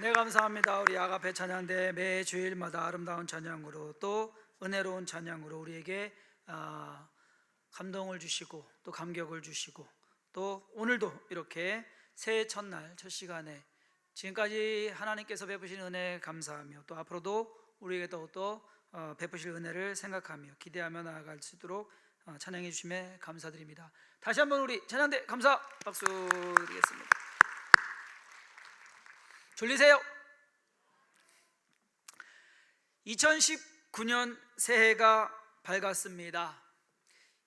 네, 감사합니다. 우리 아가페 찬양대 매 주일마다 아름다운 찬양으로 또 은혜로운 찬양으로 우리에게 감동을 주시고 또 감격을 주시고 또 오늘도 이렇게 새해 첫날 첫 시간에 지금까지 하나님께서 베푸신 은혜 감사하며 또 앞으로도 우리에게 또 베푸실 은혜를 생각하며 기대하며 나아갈 수 있도록 찬양해 주심에 감사드립니다. 다시 한번 우리 찬양대 감사 박수 드리겠습니다. 졸리세요? 2019년 새해가 밝았습니다.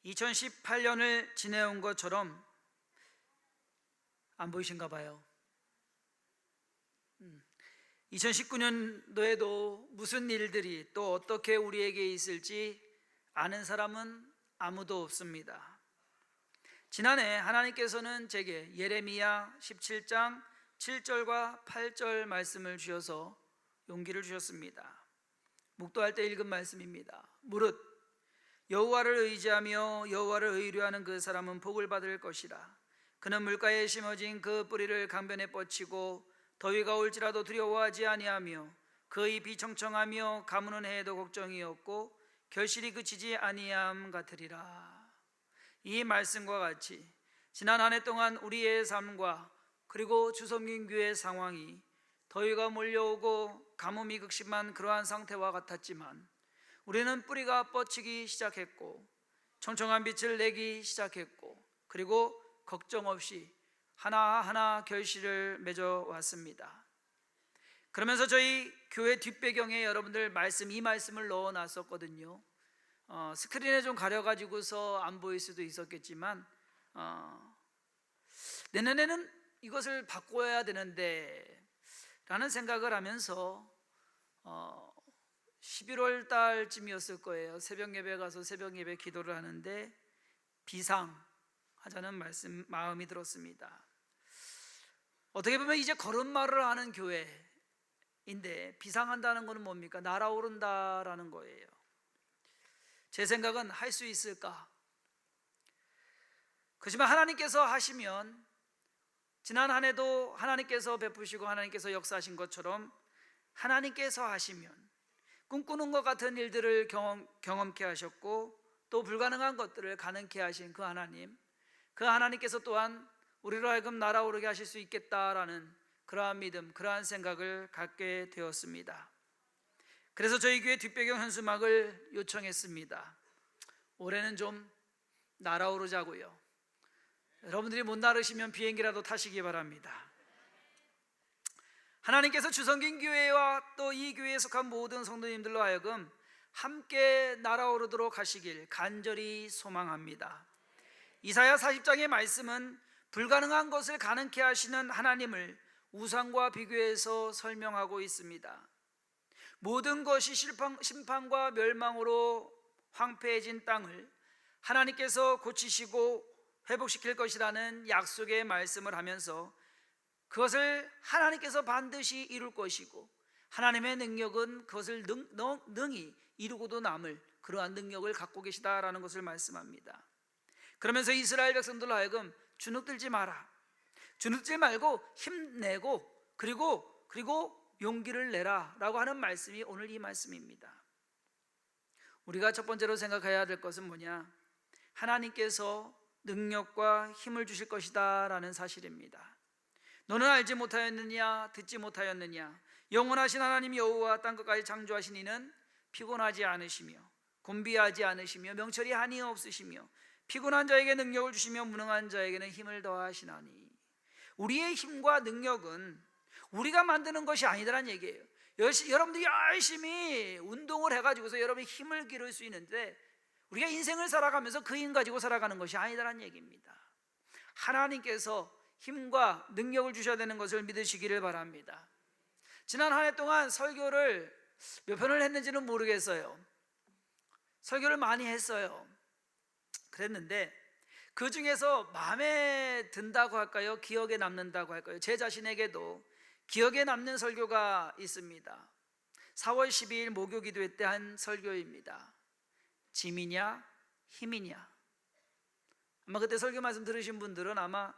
2018년을 지내온 것처럼 안 보이신가 봐요. 2019년도에도 무슨 일들이 또 어떻게 우리에게 있을지 아는 사람은 아무도 없습니다. 지난해 하나님께서는 제게 예레미야 17장 7절과 8절 말씀을 주셔서 용기를 주셨습니다. 묵도할 때 읽은 말씀입니다. 무릇 여호와를 의지하며 여호와를 의뢰하는 그 사람은 복을 받을 것이라. 그는 물가에 심어진 그 뿌리를 강변에 뻗치고 더위가 올지라도 두려워하지 아니하며 그의 비청청하며 가무는 해에도 걱정이 없고 결실이 그치지 아니함 같으리라. 이 말씀과 같이 지난 한 해 동안 우리의 삶과 그리고 주섬긴 교회의 상황이 더위가 몰려오고 가뭄이 극심한 그러한 상태와 같았지만 우리는 뿌리가 뻗치기 시작했고 청청한 빛을 내기 시작했고 그리고 걱정 없이 하나하나 결실을 맺어왔습니다. 그러면서 저희 교회 뒷배경에 여러분들 이 말씀을 넣어놨었거든요. 스크린에 좀 가려가지고서 안 보일 수도 있었겠지만 내년에는 이것을 바꿔야 되는데 라는 생각을 하면서 11월 달쯤이었을 거예요. 새벽 예배 가서 새벽 예배 기도를 하는데 비상하자는 마음이 들었습니다. 어떻게 보면 이제 걸음마를 하는 교회인데 비상한다는 것은 뭡니까? 날아오른다라는 거예요. 제 생각은 할 수 있을까? 그렇지만 하나님께서 하시면 지난 한 해도 하나님께서 베푸시고 하나님께서 역사하신 것처럼 하나님께서 하시면 꿈꾸는 것 같은 일들을 경험케 하셨고 또 불가능한 것들을 가능케 하신 그 하나님께서 또한 우리로 하여금 날아오르게 하실 수 있겠다라는 그러한 믿음, 그러한 생각을 갖게 되었습니다. 그래서 저희 교회 뒷배경 현수막을 요청했습니다. 올해는 좀 날아오르자고요. 여러분들이 못 나르시면 비행기라도 타시기 바랍니다. 하나님께서 주섬긴 교회와 또 이 교회에 속한 모든 성도님들로 하여금 함께 날아오르도록 하시길 간절히 소망합니다. 이사야 40장의 말씀은 불가능한 것을 가능케 하시는 하나님을 우상과 비교해서 설명하고 있습니다. 모든 것이 심판과 멸망으로 황폐해진 땅을 하나님께서 고치시고 회복시킬 것이라는 약속의 말씀을 하면서 그것을 하나님께서 반드시 이룰 것이고 하나님의 능력은 그것을 능히 이루고도 남을 그러한 능력을 갖고 계시다라는 것을 말씀합니다. 그러면서 이스라엘 백성들로 하여금 주눅들지 마라, 주눅들지 말고 힘내고 그리고 용기를 내라 라고 하는 말씀이 오늘 이 말씀입니다. 우리가 첫 번째로 생각해야 될 것은 뭐냐? 하나님께서 능력과 힘을 주실 것이다 라는 사실입니다. 너는 알지 못하였느냐? 듣지 못하였느냐? 영원하신 하나님 여호와 땅끝까지 창조하신 이는 피곤하지 않으시며 곤비하지 않으시며 명철이 한이 없으시며 피곤한 자에게 능력을 주시며 무능한 자에게는 힘을 더하시나니. 우리의 힘과 능력은 우리가 만드는 것이 아니다라는 얘기예요. 여러분들이 열심히 운동을 해가지고서 여러분이 힘을 기를 수 있는데 우리가 인생을 살아가면서 그 힘 가지고 살아가는 것이 아니다라는 얘기입니다. 하나님께서 힘과 능력을 주셔야 되는 것을 믿으시기를 바랍니다. 지난 한 해 동안 설교를 몇 편을 했는지는 모르겠어요. 설교를 많이 했어요. 그랬는데 그 중에서 마음에 든다고 할까요? 기억에 남는다고 할까요? 제 자신에게도 기억에 남는 설교가 있습니다. 4월 12일 목요 기도회 때 한 설교입니다. 짐이냐 힘이냐. 아마 그때 설교 말씀 들으신 분들은 아마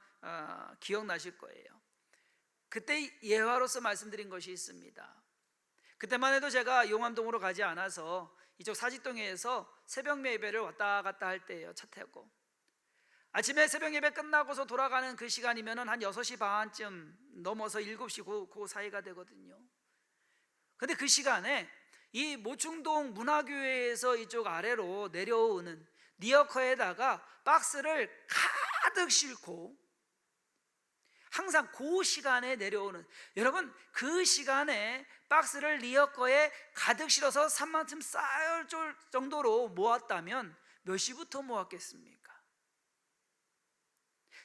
기억나실 거예요. 그때 예화로서 말씀드린 것이 있습니다. 그때만 해도 제가 용암동으로 가지 않아서 이쪽 사직동에서 새벽 예배를 왔다 갔다 할 때예요. 차 타고 아침에 새벽 예배 끝나고서 돌아가는 그 시간이면 한 6시 반쯤 넘어서 7시 그 사이가 되거든요. 근데 그 시간에 이 모충동 문화교회에서 이쪽 아래로 내려오는 리어커에다가 박스를 가득 싣고 항상 그 시간에 내려오는, 여러분 그 시간에 박스를 리어커에 가득 실어서 산만큼 쌓을 정도로 모았다면 몇 시부터 모았겠습니까?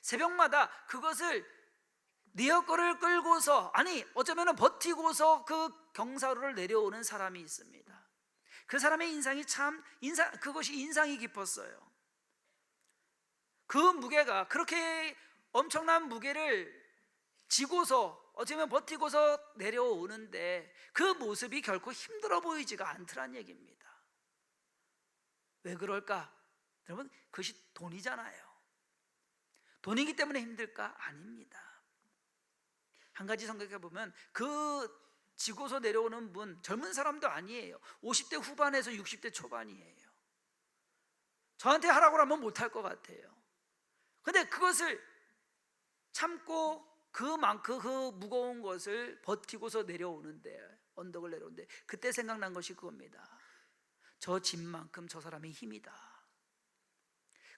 새벽마다 그것을 리어커를 끌고서, 아니 어쩌면 버티고서 그 경사로를 내려오는 사람이 있습니다. 그 사람의 인상이 그것이 인상이 깊었어요. 그 무게가, 그렇게 엄청난 무게를 지고서 어쩌면 버티고서 내려오는데 그 모습이 결코 힘들어 보이지가 않더란 얘기입니다. 왜 그럴까? 여러분, 그것이 돈이잖아요. 돈이기 때문에 힘들까? 아닙니다. 한 가지 생각해 보면 그 지고서 내려오는 분 젊은 사람도 아니에요. 50대 후반에서 60대 초반이에요. 저한테 하라고 하면 못할 것 같아요. 근데 그것을 참고 그만큼 그 무거운 것을 버티고서 내려오는데, 언덕을 내려오는데 그때 생각난 것이 그겁니다. 저 짐만큼 저 사람의 힘이다.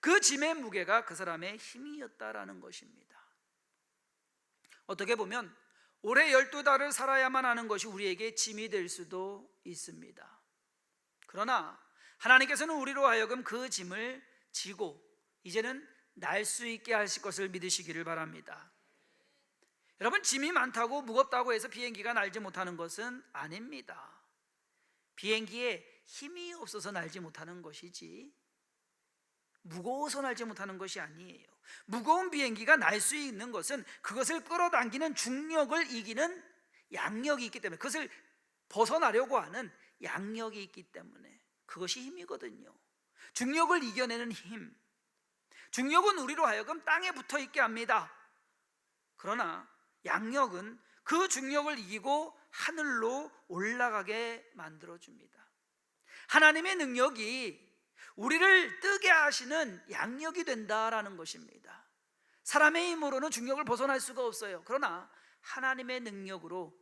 그 짐의 무게가 그 사람의 힘이었다라는 것입니다. 어떻게 보면 올해 12달을 살아야만 하는 것이 우리에게 짐이 될 수도 있습니다. 그러나 하나님께서는 우리로 하여금 그 짐을 지고 이제는 날 수 있게 하실 것을 믿으시기를 바랍니다. 여러분, 짐이 많다고 무겁다고 해서 비행기가 날지 못하는 것은 아닙니다. 비행기에 힘이 없어서 날지 못하는 것이지 무거워서 날지 못하는 것이 아니에요. 무거운 비행기가 날 수 있는 것은 그것을 끌어당기는 중력을 이기는 양력이 있기 때문에, 그것을 벗어나려고 하는 양력이 있기 때문에 그것이 힘이거든요. 중력을 이겨내는 힘. 중력은 우리로 하여금 땅에 붙어 있게 합니다. 그러나 양력은 그 중력을 이기고 하늘로 올라가게 만들어줍니다. 하나님의 능력이 우리를 뜨게 하시는 양력이 된다라는 것입니다. 사람의 힘으로는 중력을 벗어날 수가 없어요. 그러나 하나님의 능력으로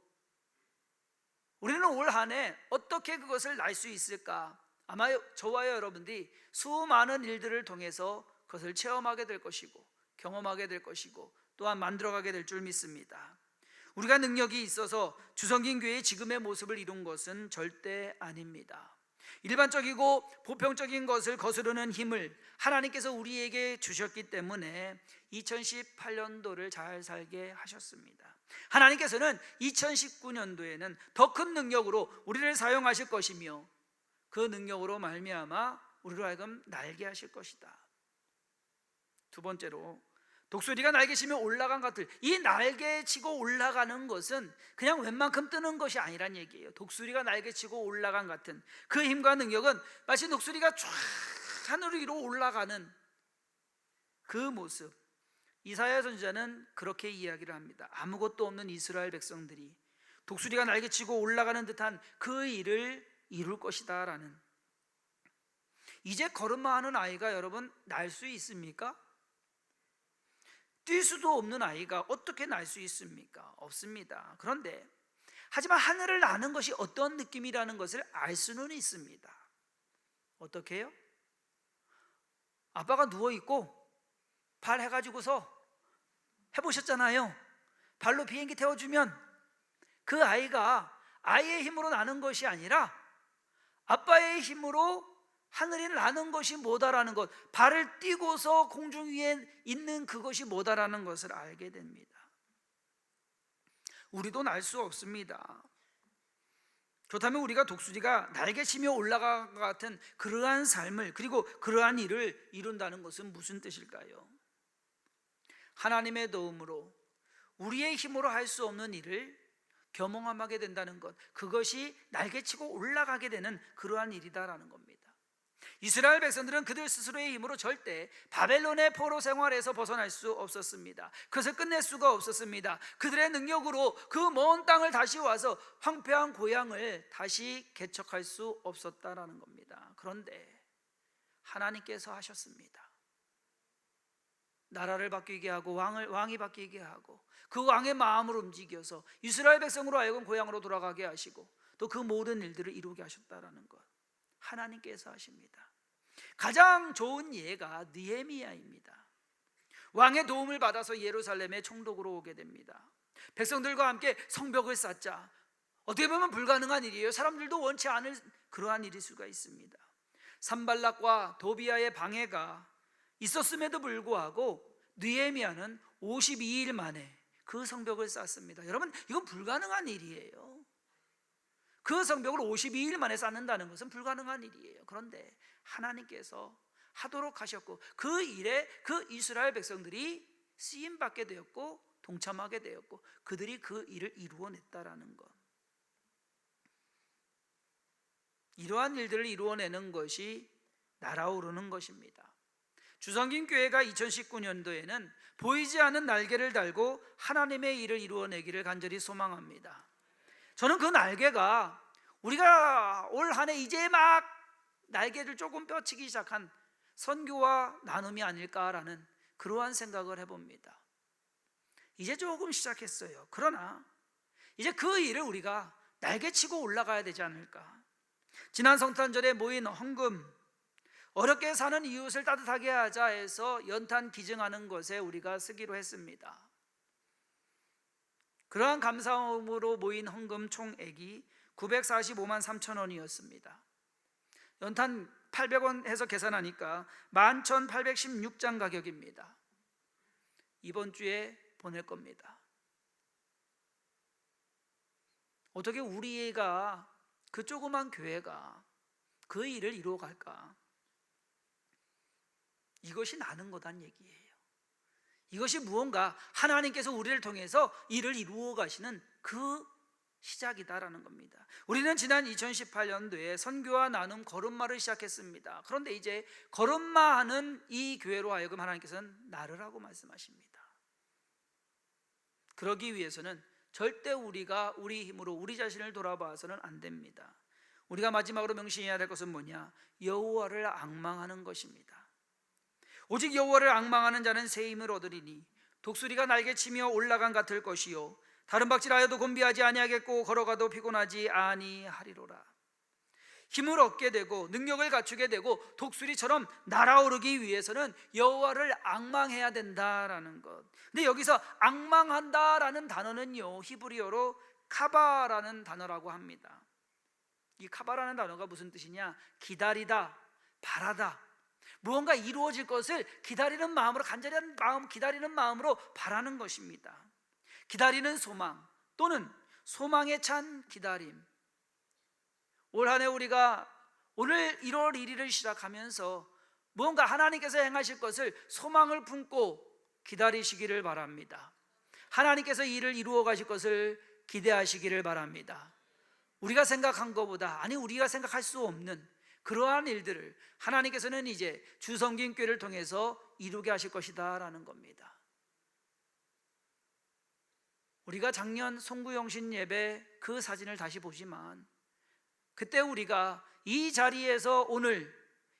우리는 올 한 해 어떻게 그것을 날 수 있을까? 아마 저와 여러분들이 수많은 일들을 통해서 그것을 체험하게 될 것이고 경험하게 될 것이고 또한 만들어가게 될 줄 믿습니다. 우리가 능력이 있어서 주성긴 교회의 지금의 모습을 이룬 것은 절대 아닙니다. 일반적이고 보편적인 것을 거스르는 힘을 하나님께서 우리에게 주셨기 때문에 2018년도를 잘 살게 하셨습니다. 하나님께서는 2019년도에는 더 큰 능력으로 우리를 사용하실 것이며 그 능력으로 말미암아 우리로 하여금 날게 하실 것이다. 두 번째로, 독수리가 날개치며 올라간 것들, 이 날개치고 올라가는 것은 그냥 웬만큼 뜨는 것이 아니란 얘기예요. 독수리가 날개치고 올라간 같은 그 힘과 능력은 마치 독수리가 쫙 하늘 위로 올라가는 그 모습. 이사야 선지자는 그렇게 이야기를 합니다. 아무것도 없는 이스라엘 백성들이 독수리가 날개치고 올라가는 듯한 그 일을 이룰 것이다 라는. 이제 걸음마하는 아이가 여러분 날 수 있습니까? 뛸 수도 없는 아이가 어떻게 날 수 있습니까? 없습니다. 그런데 하지만 하늘을 나는 것이 어떤 느낌이라는 것을 알 수는 있습니다. 어떻게 해요? 아빠가 누워있고 발 해가지고서 해보셨잖아요. 발로 비행기 태워주면 그 아이가 아이의 힘으로 나는 것이 아니라 아빠의 힘으로 하늘이 나는 것이 뭐다라는 것, 발을 띄고서 공중 위에 있는 그것이 뭐다라는 것을 알게 됩니다. 우리도 날 수 없습니다. 그렇다면 우리가 독수리가 날개치며 올라간 것 같은 그러한 삶을, 그리고 그러한 일을 이룬다는 것은 무슨 뜻일까요? 하나님의 도움으로 우리의 힘으로 할 수 없는 일을 경험하게 된다는 것, 그것이 날개치고 올라가게 되는 그러한 일이다라는 겁니다. 이스라엘 백성들은 그들 스스로의 힘으로 절대 바벨론의 포로 생활에서 벗어날 수 없었습니다. 그것을 끝낼 수가 없었습니다. 그들의 능력으로 그 먼 땅을 다시 와서 황폐한 고향을 다시 개척할 수 없었다라는 겁니다. 그런데 하나님께서 하셨습니다. 나라를 바뀌게 하고 왕이 바뀌게 하고 그 왕의 마음을 움직여서 이스라엘 백성으로 하여금 고향으로 돌아가게 하시고 또 그 모든 일들을 이루게 하셨다라는 것, 하나님께서 하십니다. 가장 좋은 예가 느헤미야입니다. 왕의 도움을 받아서 예루살렘에 총독으로 오게 됩니다. 백성들과 함께 성벽을 쌓자. 어떻게 보면 불가능한 일이에요. 사람들도 원치 않을 그러한 일일 수가 있습니다. 산발락과 도비아의 방해가 있었음에도 불구하고 느헤미야는 52일 만에 그 성벽을 쌓습니다. 여러분, 이건 불가능한 일이에요. 그 성벽을 52일 만에 쌓는다는 것은 불가능한 일이에요. 그런데 하나님께서 하도록 하셨고 그 일에 그 이스라엘 백성들이 쓰임받게 되었고 동참하게 되었고 그들이 그 일을 이루어냈다라는 것, 이러한 일들을 이루어내는 것이 날아오르는 것입니다. 주성긴 교회가 2019년도에는 보이지 않는 날개를 달고 하나님의 일을 이루어내기를 간절히 소망합니다. 저는 그 날개가 우리가 올 한 해 이제 막 날개를 조금 뼈치기 시작한 선교와 나눔이 아닐까라는 그러한 생각을 해봅니다. 이제 조금 시작했어요. 그러나 이제 그 일을 우리가 날개치고 올라가야 되지 않을까. 지난 성탄절에 모인 헌금, 어렵게 사는 이웃을 따뜻하게 하자 해서 연탄 기증하는 것에 우리가 쓰기로 했습니다. 그러한 감사함으로 모인 헌금 총액이 945만 3천 원이었습니다. 연탄 800원 해서 계산하니까 11,816장 가격입니다. 이번 주에 보낼 겁니다. 어떻게 우리가 그 조그만 교회가 그 일을 이루어 갈까? 이것이 나는 거란 얘기예요. 이것이 무언가 하나님께서 우리를 통해서 일을 이루어 가시는 그 시작이다라는 겁니다. 우리는 지난 2018년도에 선교와 나눔 걸음마를 시작했습니다. 그런데 이제 걸음마하는 이 교회로 하여금 하나님께서는 나르라고 말씀하십니다. 그러기 위해서는 절대 우리가 우리 힘으로 우리 자신을 돌아봐서는 안 됩니다. 우리가 마지막으로 명심해야 될 것은 뭐냐? 여호와를 앙망하는 것입니다. 오직 여호와를 앙망하는 자는 새 힘을 얻으리니 독수리가 날개치며 올라간 같을 것이요 다른 박질하여도 곤비하지 아니하겠고 걸어가도 피곤하지 아니하리로라. 힘을 얻게 되고 능력을 갖추게 되고 독수리처럼 날아오르기 위해서는 여호와를 앙망해야 된다라는 것. 근데 여기서 앙망한다라는 단어는요, 히브리어로 카바라는 단어라고 합니다. 이 카바라는 단어가 무슨 뜻이냐? 기다리다, 바라다. 무언가 이루어질 것을 기다리는 마음으로, 간절한 마음, 기다리는 마음으로 바라는 것입니다. 기다리는 소망 또는 소망에 찬 기다림. 올 한 해 우리가 오늘 1월 1일을 시작하면서 무언가 하나님께서 행하실 것을 소망을 품고 기다리시기를 바랍니다. 하나님께서 일을 이루어 가실 것을 기대하시기를 바랍니다. 우리가 생각한 것보다, 아니 우리가 생각할 수 없는 그러한 일들을 하나님께서는 이제 주성긴교회를 통해서 이루게 하실 것이다 라는 겁니다. 우리가 작년 송구영신 예배 그 사진을 다시 보지만 그때 우리가 이 자리에서 오늘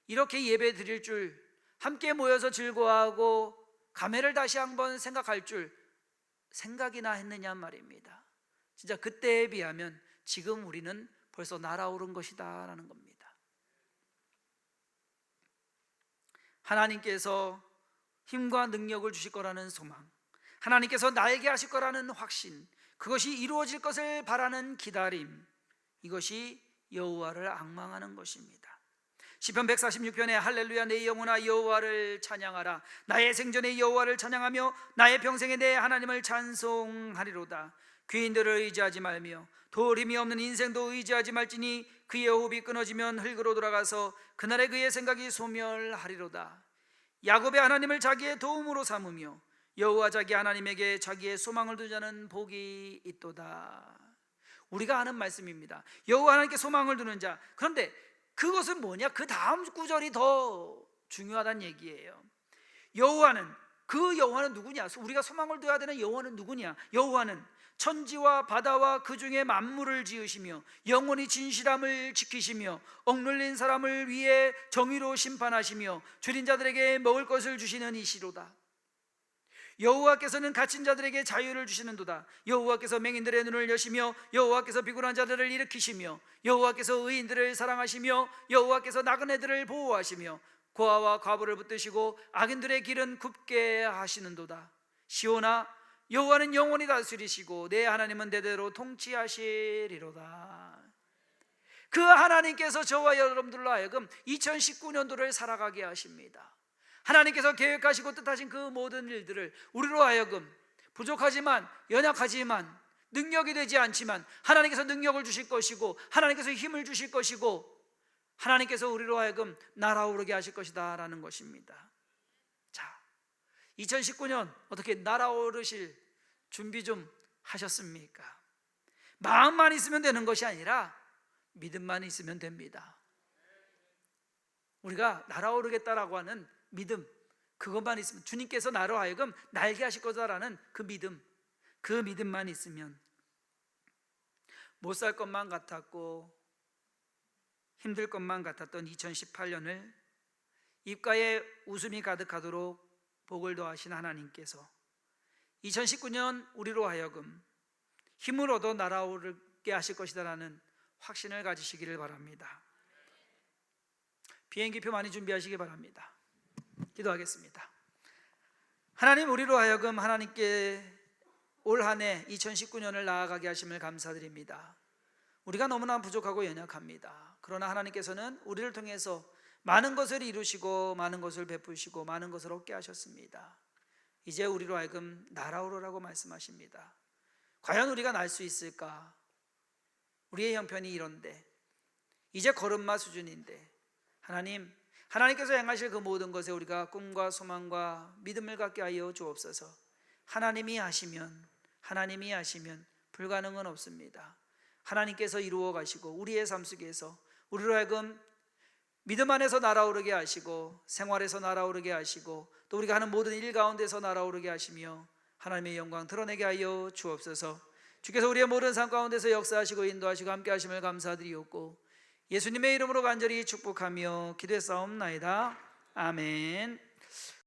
이렇게 예배 드릴 줄, 함께 모여서 즐거워하고 감회를 다시 한번 생각할 줄 생각이나 했느냐 말입니다. 진짜 그때에 비하면 지금 우리는 벌써 날아오른 것이다 라는 겁니다. 하나님께서 힘과 능력을 주실 거라는 소망, 하나님께서 나에게 하실 거라는 확신, 그것이 이루어질 것을 바라는 기다림, 이것이 여호와를 앙망하는 것입니다. 시편 146편에 할렐루야 내 영혼아 여호와를 찬양하라. 나의 생전에 여호와를 찬양하며 나의 평생에 내 하나님을 찬송하리로다. 귀인들을 의지하지 말며 도림이 없는 인생도 의지하지 말지니 그의 호흡이 끊어지면 흙으로 돌아가서 그날에 그의 생각이 소멸하리로다. 야곱의 하나님을 자기의 도움으로 삼으며 여호와 자기 하나님에게 자기의 소망을 두자는 복이 있도다. 우리가 아는 말씀입니다. 여호와 하나님께 소망을 두는 자. 그런데 그것은 뭐냐? 그 다음 구절이 더 중요하다는 얘기예요. 여호와는, 그 여호와는 누구냐? 우리가 소망을 둬야 되는 여호와는 누구냐? 여호와는 천지와 바다와 그 중에 만물을 지으시며 영원히 진실함을 지키시며 억눌린 사람을 위해 정의로 심판하시며 줄인 자들에게 먹을 것을 주시는 이시로다. 여호와께서는 갇힌 자들에게 자유를 주시는도다. 여호와께서 맹인들의 눈을 여시며 여호와께서 비굴한 자들을 일으키시며 여호와께서 의인들을 사랑하시며 여호와께서 나그네들을 보호하시며 고아와 과부를 붙드시고 악인들의 길은 굽게 하시는도다. 시온아, 여호와는 영원히 다스리시고 내 하나님은 대대로 통치하시리로다. 그 하나님께서 저와 여러분들로 하여금 2019년도를 살아가게 하십니다. 하나님께서 계획하시고 뜻하신 그 모든 일들을 우리로 하여금 부족하지만, 연약하지만, 능력이 되지 않지만 하나님께서 능력을 주실 것이고 하나님께서 힘을 주실 것이고 하나님께서 우리로 하여금 날아오르게 하실 것이다 라는 것입니다. 자, 2019년 어떻게 날아오르실 준비 좀 하셨습니까? 마음만 있으면 되는 것이 아니라 믿음만 있으면 됩니다. 우리가 날아오르겠다라고 하는 믿음, 그것만 있으면, 주님께서 나로 하여금 날게 하실 거다라는 그 믿음, 그 믿음만 있으면, 못 살 것만 같았고 힘들 것만 같았던 2018년을 입가에 웃음이 가득하도록 복을 더하신 하나님께서 2019년 우리로 하여금 힘을 얻어 날아오르게 하실 것이다라는 확신을 가지시기를 바랍니다. 비행기표 많이 준비하시기 바랍니다. 기도하겠습니다. 하나님, 우리로 하여금 하나님께 올 한 해 2019년을 나아가게 하심을 감사드립니다. 우리가 너무나 부족하고 연약합니다. 그러나 하나님께서는 우리를 통해서 많은 것을 이루시고 많은 것을 베푸시고 많은 것을 얻게 하셨습니다. 이제 우리로 하여금 날아오르라고 말씀하십니다. 과연 우리가 날 수 있을까? 우리의 형편이 이런데, 이제 걸음마 수준인데, 하나님께서 행하실 그 모든 것에 우리가 꿈과 소망과 믿음을 갖게 하여 주옵소서. 하나님이 하시면 불가능은 없습니다. 하나님께서 이루어 가시고 우리의 삶 속에서 우리로 하여금 믿음 안에서 날아오르게 하시고 생활에서 날아오르게 하시고 또 우리가 하는 모든 일 가운데서 날아오르게 하시며 하나님의 영광 드러내게 하여 주옵소서. 주께서 우리의 모든 삶 가운데서 역사하시고 인도하시고 함께 하심을 감사드리옵고 예수님의 이름으로 간절히 축복하며 기도했사옵나이다. 아멘.